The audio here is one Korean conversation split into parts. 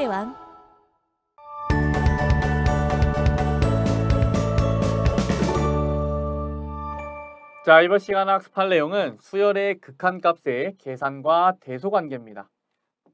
수학의 왕. 자, 이번 시간 학습할 내용은 수열의 극한값의 계산과 대소관계입니다.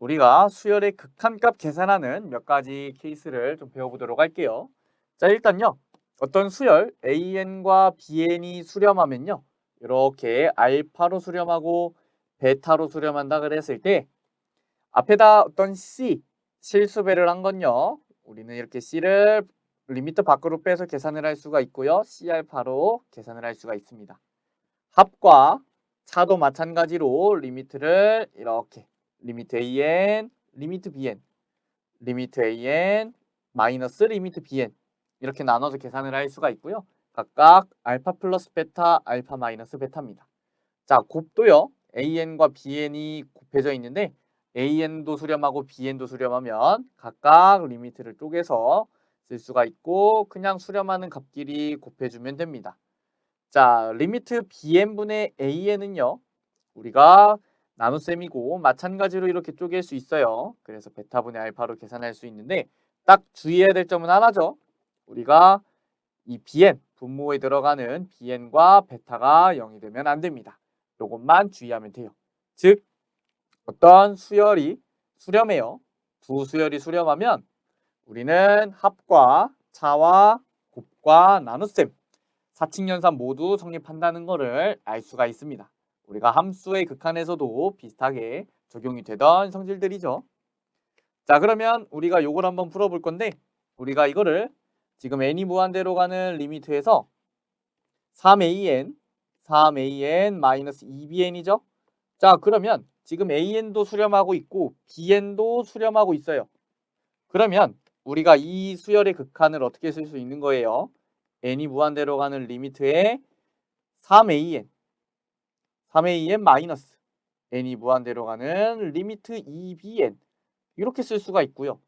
우리가 수열의 극한값 계산하는 몇 가지 케이스를 좀 배워보도록 할게요. 자, 일단요. 어떤 수열 AN과 BN이 수렴하면요. 이렇게 알파로 수렴하고 베타로 수렴한다 그랬을 때 앞에다 어떤 C, 실수배를 한 건요. 우리는 이렇게 C를 리미트 밖으로 빼서 계산을 할 수가 있고요. C알파로 계산을 할 수가 있습니다. 합과 차도 마찬가지로 리미트를 이렇게 리미트 AN, 리미트 BN, 리미트 AN, 마이너스 리미트 BN 이렇게 나눠서 계산을 할 수가 있고요. 각각 알파 플러스 베타, 알파 마이너스 베타입니다. 자, 곱도요. AN과 BN이 곱해져 있는데 AN도 수렴하고 BN도 수렴하면 각각 리미트를 쪼개서 쓸 수가 있고 그냥 수렴하는 값끼리 곱해주면 됩니다. 자, 리미트 bn분의 an은요. 우리가 나눗셈이고 마찬가지로 이렇게 쪼갤 수 있어요. 그래서 베타분의 알파로 계산할 수 있는데 딱 주의해야 될 점은 하나죠. 우리가 이 bn, 분모에 들어가는 bn과 베타가 0이 되면 안 됩니다. 이것만 주의하면 돼요. 즉 어떤 수열이 수렴해요. 두 수열이 수렴하면 우리는 합과 차와 곱과 나눗셈 사칙연산 모두 성립한다는 것을 알 수가 있습니다. 우리가 함수의 극한에서도 비슷하게 적용이 되던 성질들이죠. 자, 그러면 우리가 요걸 한번 풀어볼 건데 우리가 이거를 지금 n이 무한대로 가는 리미트에서 3an, 3an 마이너스 2bn이죠. 자, 그러면 지금 an도 수렴하고 있고 bn도 수렴하고 있어요. 그러면 우리가 이 수열의 극한을 어떻게 쓸 수 있는 거예요? n이 무한대로 가는 리미트에 3an 마이너스 n이 무한대로 가는 리미트 2bn 이렇게 쓸 수가 있고요.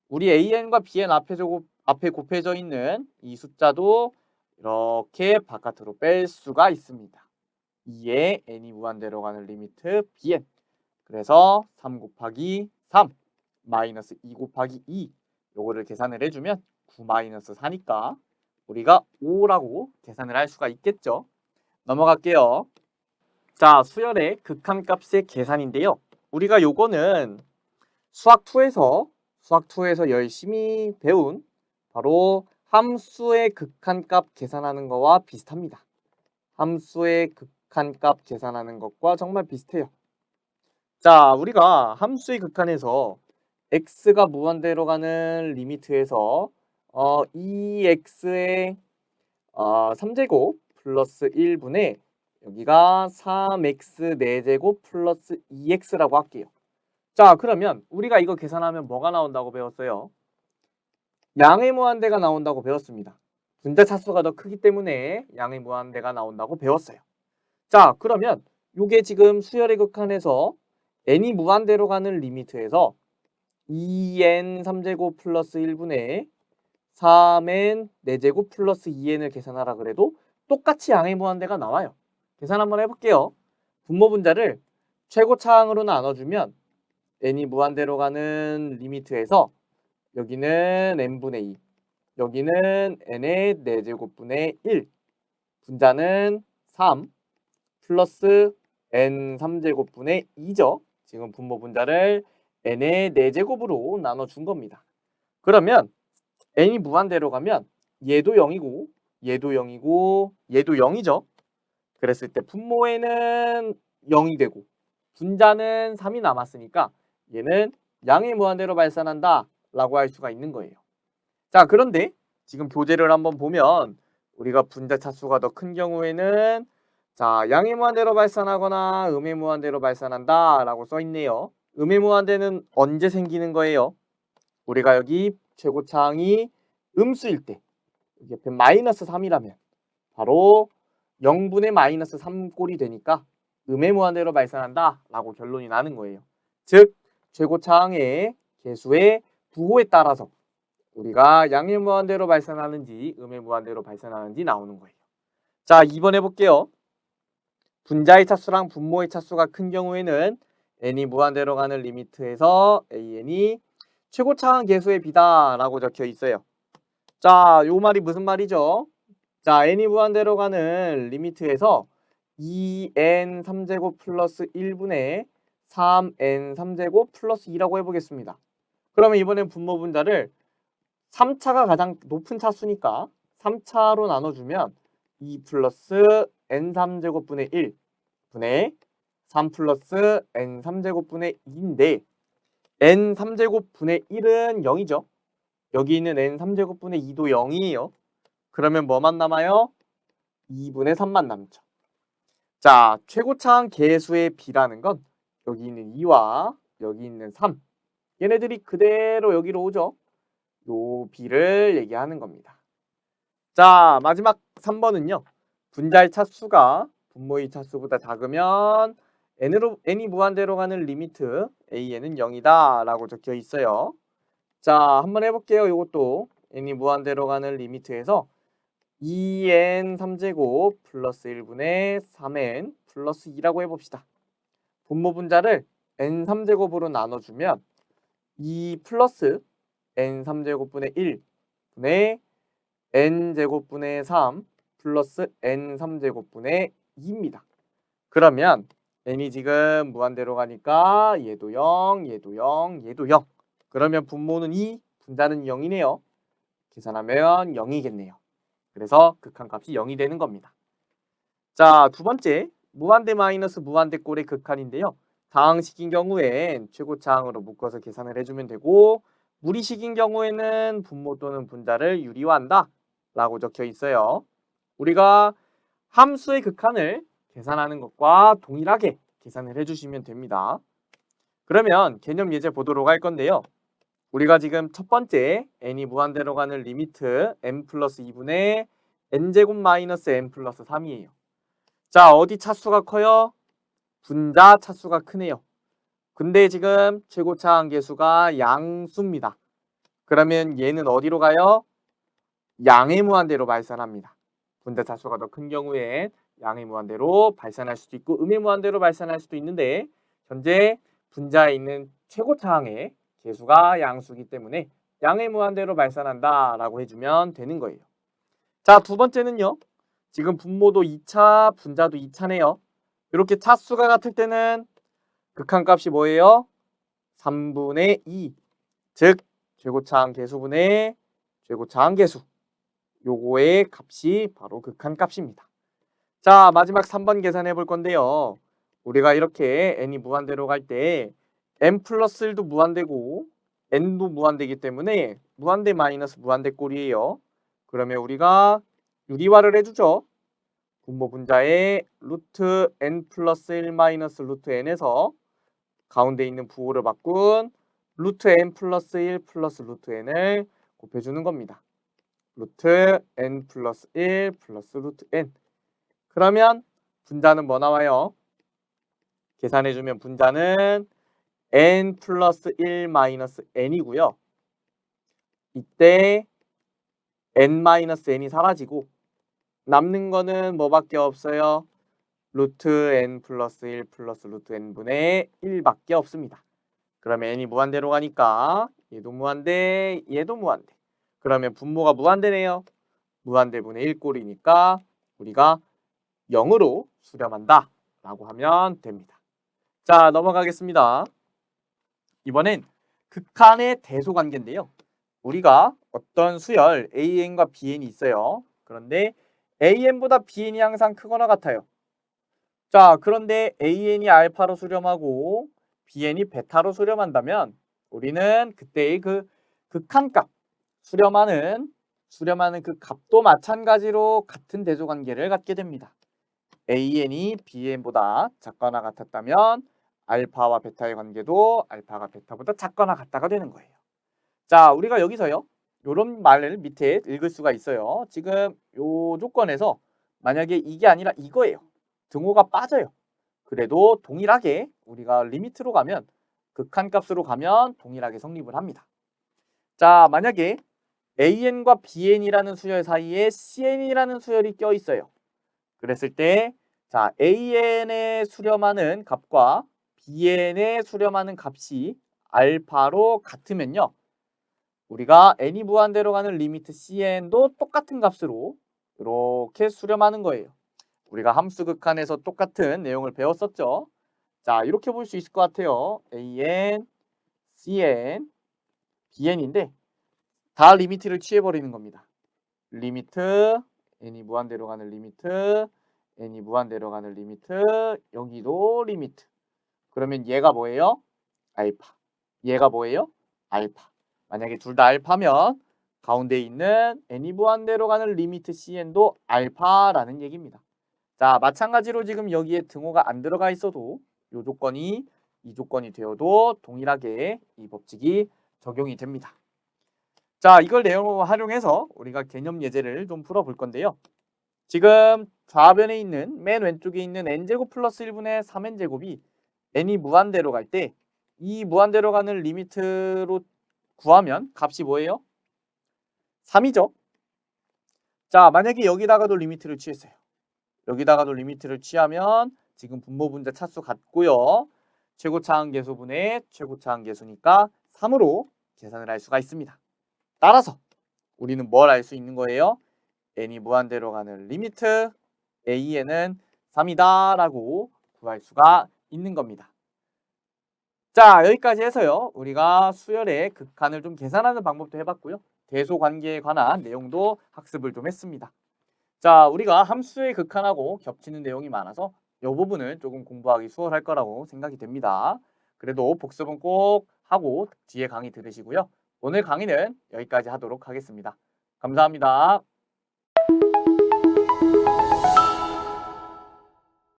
우리 an과 bn 앞에 곱해져 있는 이 숫자도 이렇게 바깥으로 뺄 수가 있습니다. 2에 n이 무한대로 가는 리미트 bn 그래서 3 곱하기 3 마이너스 2 곱하기 2 요거를 계산을 해주면 9 마이너스 4니까 우리가 5라고 계산을 할 수가 있겠죠. 넘어갈게요. 자, 수열의 극한값의 계산인데요. 우리가 요거는 수학2에서 열심히 배운 바로 함수의 극한값 계산하는 거와 비슷합니다. 함수의 극한값 계산하는 것과 정말 비슷해요. 자, 우리가 함수의 극한에서 x가 무한대로 가는 리미트에서 2x의 3제곱 플러스 1분의 여기가 3x 4제곱 플러스 2x라고 할게요. 자, 그러면 우리가 이거 계산하면 뭐가 나온다고 배웠어요? 양의 무한대가 나온다고 배웠습니다. 분자 차수가 더 크기 때문에 양의 무한대가 나온다고 배웠어요. 자, 그러면 이게 지금 수열의 극한에서 n이 무한대로 가는 리미트에서 2n 3제곱 플러스 1분의 3n 4제곱 플러스 2n을 계산하라 그래도 똑같이 양의 무한대가 나와요. 계산 한번 해볼게요. 분모 분자를 최고차항으로 나눠주면 n이 무한대로 가는 리미트에서 여기는 n분의 2, 여기는 n의 4제곱분의 1, 분자는 3 플러스 n 3제곱분의 2죠. 지금 분모 분자를 n의 4제곱으로 나눠준 겁니다. 그러면 n이 무한대로 가면 얘도 0이고 얘도 0이고 얘도 0이죠. 그랬을 때 분모에는 0이 되고 분자는 3이 남았으니까 얘는 양의 무한대로 발산한다 라고 할 수가 있는 거예요. 자, 그런데 지금 교재를 한번 보면 우리가 분자 차수가 더 큰 경우에는 자, 양의 무한대로 발산하거나 음의 무한대로 발산한다 라고 써 있네요. 음의 무한대는 언제 생기는 거예요? 우리가 여기 최고차항이 음수일 때 여기 옆에 마이너스 3이라면 바로 0분의 마이너스 3꼴이 되니까 음의 무한대로 발산한다 라고 결론이 나는 거예요. 즉 최고차항의 개수의 부호에 따라서 우리가 양의 무한대로 발산하는지 음의 무한대로 발산하는지 나오는 거예요. 자, 2번 해볼게요. 분자의 차수랑 분모의 차수가 큰 경우에는 n이 무한대로 가는 리미트에서 an이 최고차항 계수의 비다라고 적혀 있어요. 자, 요 말이 무슨 말이죠? 자, n이 무한대로 가는 리미트에서 2n 3제곱 플러스 1분의 3n 3제곱 플러스 2라고 해보겠습니다. 그러면 이번엔 분모 분자를 3차가 가장 높은 차수니까 3차로 나눠주면 2 플러스 n 3제곱분의 1 분의 3 플러스 n 3제곱분의 2인데 n 3제곱분의 1은 0이죠. 여기 있는 n 3제곱분의 2도 0이에요. 그러면 뭐만 남아요? 2분의 3만 남죠. 자, 최고차항 계수의 비라는 건 여기 있는 2와 여기 있는 3 얘네들이 그대로 여기로 오죠. 요 비를 얘기하는 겁니다. 자, 마지막 3번은요. 분자의 차수가 분모의 차수보다 작으면 n이 무한대로 가는 리미트 an은 0이다 라고 적혀 있어요. 자, 한번 해볼게요. 이것도 n이 무한대로 가는 리미트에서 2n 3제곱 플러스 1분의 3n 플러스 2라고 해봅시다. 분모 분자를 n 3제곱으로 나눠주면 2 플러스 n 3제곱분의 1 분의 n 제곱분의 3 플러스 n 3제곱분의 2입니다. 그러면 n이 지금 무한대로 가니까 얘도 0, 얘도 0, 얘도 0. 그러면 분모는 2, 분자는 0이네요. 계산하면 0이겠네요. 그래서 극한값이 0이 되는 겁니다. 자, 두 번째, 무한대 마이너스 무한대 꼴의 극한인데요. 다항식인 경우엔 최고차항으로 묶어서 계산을 해주면 되고 무리식인 경우에는 분모 또는 분자를 유리화한다 라고 적혀 있어요. 우리가 함수의 극한을 계산하는 것과 동일하게 계산을 해주시면 됩니다. 그러면 개념 예제 보도록 할 건데요. 우리가 지금 첫 번째 n이 무한대로 가는 리미트 n 플러스 2분의 n제곱 마이너스 n 플러스 3이에요. 자, 어디 차수가 커요? 분자 차수가 크네요. 근데 지금 최고차항 계수가 양수입니다. 그러면 얘는 어디로 가요? 양의 무한대로 발산합니다. 분자 차수가 더 큰 경우엔 양의 무한대로 발산할 수도 있고 음의 무한대로 발산할 수도 있는데 현재 분자에 있는 최고차항의 계수가 양수이기 때문에 양의 무한대로 발산한다 라고 해주면 되는 거예요. 자, 두 번째는요. 지금 분모도 2차, 분자도 2차네요. 이렇게 차수가 같을 때는 극한값이 뭐예요? 3분의 2, 즉 최고차항 계수분의 최고차항 계수. 요거의 값이 바로 극한값입니다. 자, 마지막 3번 계산해 볼 건데요. 우리가 이렇게 n이 무한대로 갈 때 n 플러스 1도 무한대고 n도 무한대이기 때문에 무한대 마이너스 무한대 꼴이에요. 그러면 우리가 유리화를 해주죠. 분모 분자의 루트 n 플러스 1 마이너스 루트 n에서 가운데 있는 부호를 바꾼 루트 n 플러스 1 플러스 루트 n을 곱해주는 겁니다. 루트 n 플러스 1 플러스 루트 n. 그러면 분자는 뭐 나와요? 계산해주면 분자는 n 플러스 1 마이너스 n이고요. 이때 n 마이너스 n이 사라지고 남는 거는 뭐밖에 없어요? 루트 n 플러스 1 플러스 루트 n분의 1밖에 없습니다. 그러면 n이 무한대로 가니까 얘도 무한대, 얘도 무한대. 그러면 분모가 무한대네요. 무한대분의 1꼴이니까 우리가 0으로 수렴한다 라고 하면 됩니다. 자, 넘어가겠습니다. 이번엔 극한의 대소관계인데요. 우리가 어떤 수열 AN과 BN이 있어요. 그런데 AN보다 BN이 항상 크거나 같아요. 자, 그런데 AN이 알파로 수렴하고 BN이 베타로 수렴한다면 우리는 그때의 그 극한값 수렴하는 그 값도 마찬가지로 같은 대조관계를 갖게 됩니다. AN이 BN보다 작거나 같았다면 알파와 베타의 관계도 알파가 베타보다 작거나 같다가 되는 거예요. 자, 우리가 여기서요. 이런 말을 밑에 읽을 수가 있어요. 지금 요 조건에서 만약에 이게 아니라 이거예요. 등호가 빠져요. 그래도 동일하게 우리가 리미트로 가면 극한값으로 가면 동일하게 성립을 합니다. 자, 만약에 AN과 BN이라는 수열 사이에 CN이라는 수열이 껴 있어요. 그랬을 때 자, AN에 수렴하는 값과 BN에 수렴하는 값이 알파로 같으면요. 우리가 n이 무한대로 가는 리미트 cn도 똑같은 값으로 이렇게 수렴하는 거예요. 우리가 함수 극한에서 똑같은 내용을 배웠었죠. 자, 이렇게 볼 수 있을 것 같아요. an, cn, bn인데 다 리미트를 취해버리는 겁니다. 리미트, n이 무한대로 가는 리미트, n이 무한대로 가는 리미트, 여기도 리미트. 그러면 얘가 뭐예요? 알파. 얘가 뭐예요? 알파. 만약에 둘 다 알파면 가운데 있는 n이 무한대로 가는 리미트 cn도 알파라는 얘기입니다. 자, 마찬가지로 지금 여기에 등호가 안 들어가 있어도 이 조건이 이 조건이 되어도 동일하게 이 법칙이 적용이 됩니다. 자, 이걸 내용으로 활용해서 우리가 개념 예제를 좀 풀어볼 건데요. 지금 좌변에 있는 맨 왼쪽에 있는 n제곱 플러스 1분의 3n제곱이 n이 무한대로 갈 때 이 무한대로 가는 리미트로 구하면 값이 뭐예요? 3이죠. 자, 만약에 여기다가도 리미트를 취했어요. 여기다가도 리미트를 취하면 지금 분모분자 차수 같고요. 최고차항계수분의 최고차항계수니까 3으로 계산을 할 수가 있습니다. 따라서 우리는 뭘 알 수 있는 거예요? n이 무한대로 가는 리미트 a에는 3이다 라고 구할 수가 있는 겁니다. 자, 여기까지 해서요. 우리가 수열의 극한을 좀 계산하는 방법도 해봤고요. 대소관계에 관한 내용도 학습을 좀 했습니다. 자, 우리가 함수의 극한하고 겹치는 내용이 많아서 이 부분은 조금 공부하기 수월할 거라고 생각이 됩니다. 그래도 복습은 꼭 하고 뒤에 강의 들으시고요. 오늘 강의는 여기까지 하도록 하겠습니다. 감사합니다.